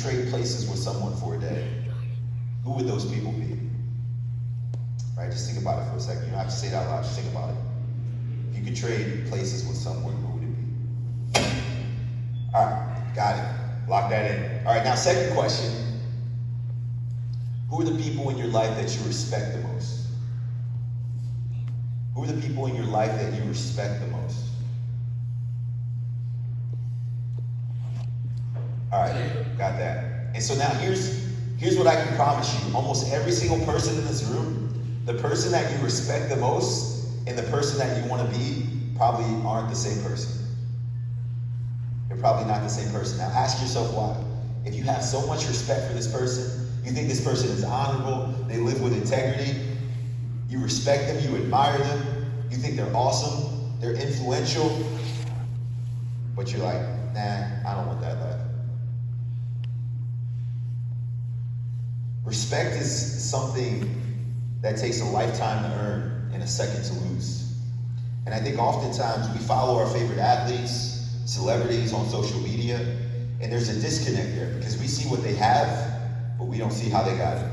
trade places with someone for a day, who would those people be? Right, just think about it for a second. You don't have to say it out loud, just think about it. If you could trade places with someone, who would it be? All right, got it. Lock that in. All right, now second question. Who are the people in your life that you respect the most? Who are the people in your life that you respect the most? All right, got that. And so now here's what I can promise you. Almost every single person in this room, the person that you respect the most and the person that you want to be probably aren't the same person. They're probably not the same person. Now ask yourself why. If you have so much respect for this person, you think this person is honorable, they live with integrity, you respect them, you admire them, you think they're awesome, they're influential, but you're like, nah, I don't want that life. Respect is something that takes a lifetime to earn and a second to lose. And I think oftentimes we follow our favorite athletes, celebrities on social media, and there's a disconnect there because we see what they have, but we don't see how they got it.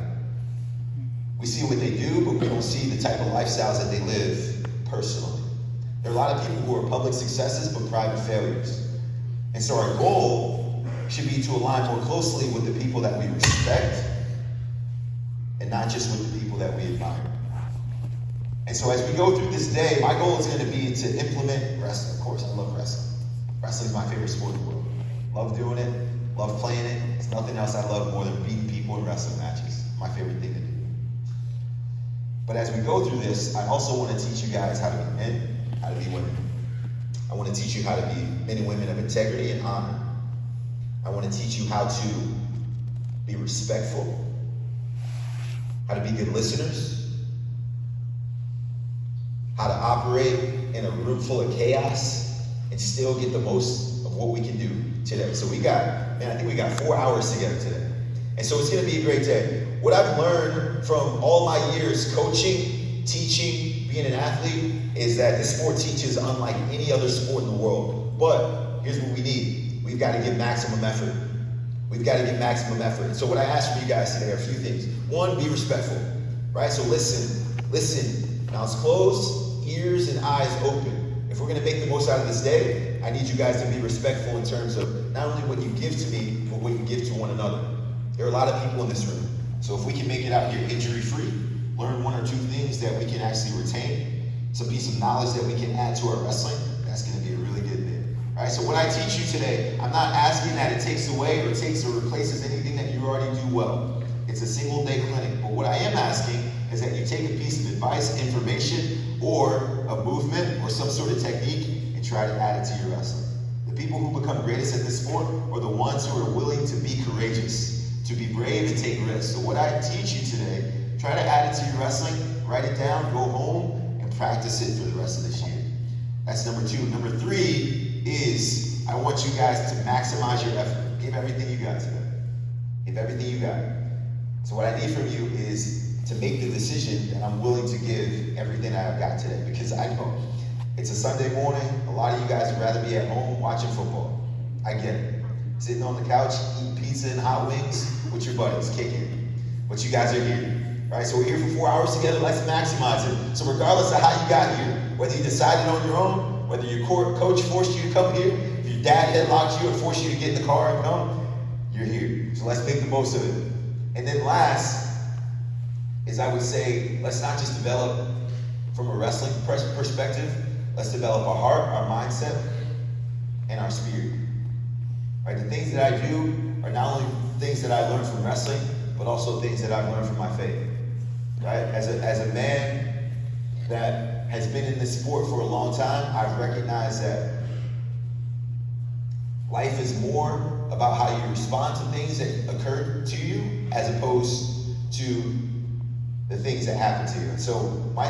We see what they do, but we don't see the type of lifestyles that they live personally. There are a lot of people who are public successes, but private failures. And so our goal should be to align more closely with the people that we respect and not just with the people that we admire. And so as we go through this day, my goal is going to be to implement wrestling. Of course, I love wrestling. Wrestling is my favorite sport in the world. Love doing it, love playing it. There's nothing else I love more than beating people in wrestling matches. My favorite thing to do. But as we go through this, I also want to teach you guys how to be men, how to be women. I want to teach you how to be men and women of integrity and honor. I want to teach you how to be respectful, how to be good listeners, how to operate in a room full of chaos and still get the most of what we can do today. So I think we got 4 hours together today. And so it's going to be a great day. What I've learned from all my years coaching, teaching, being an athlete is that this sport teaches unlike any other sport in the world. But here's what we need. We've got to give maximum effort. We've got to give maximum effort. And so what I ask from you guys today are a few things. One, be respectful, right? So listen. Mouths closed, ears and eyes open. If we're going to make the most out of this day, I need you guys to be respectful in terms of not only what you give to me, but what you give to one another. There are a lot of people in this room. So if we can make it out here injury-free, learn one or two things that we can actually retain, some piece of knowledge that we can add to our wrestling, that's going to be a really good thing. All right, so what I teach you today, I'm not asking that it takes away or takes or replaces anything that you already do well. It's a single day clinic. But what I am asking is that you take a piece of advice, information, or a movement or some sort of technique and try to add it to your wrestling. The people who become greatest at this sport are the ones who are willing to be courageous, to be brave and take risks. So what I teach you today, try to add it to your wrestling, write it down, go home, and practice it for the rest of this year. That's number two. Number three is I want you guys to maximize your effort. Give everything you got today. Give everything you got. So what I need from you is to make the decision that I'm willing to give everything that I've got today. Because I know it's a Sunday morning. A lot of you guys would rather be at home watching football. I get it. Sitting on the couch, eating pizza and hot wings with your buddies, kicking. But you guys are here. Right? So we're here for 4 hours together. Let's maximize it. So regardless of how you got here, whether you decided on your own, whether your coach forced you to come here, if your dad headlocked you and forced you to get in the car and come, you're here. So let's make the most of it. And then last is I would say, let's not just develop from a wrestling perspective, let's develop our heart, our mindset, and our spirit. Right? The things that I do are not only things that I learned from wrestling, but also things that I've learned from my faith. Right? As a man that has been in this sport for a long time, I've recognized that life is more about how you respond to things that occur to you as opposed to the things that happen to you. So my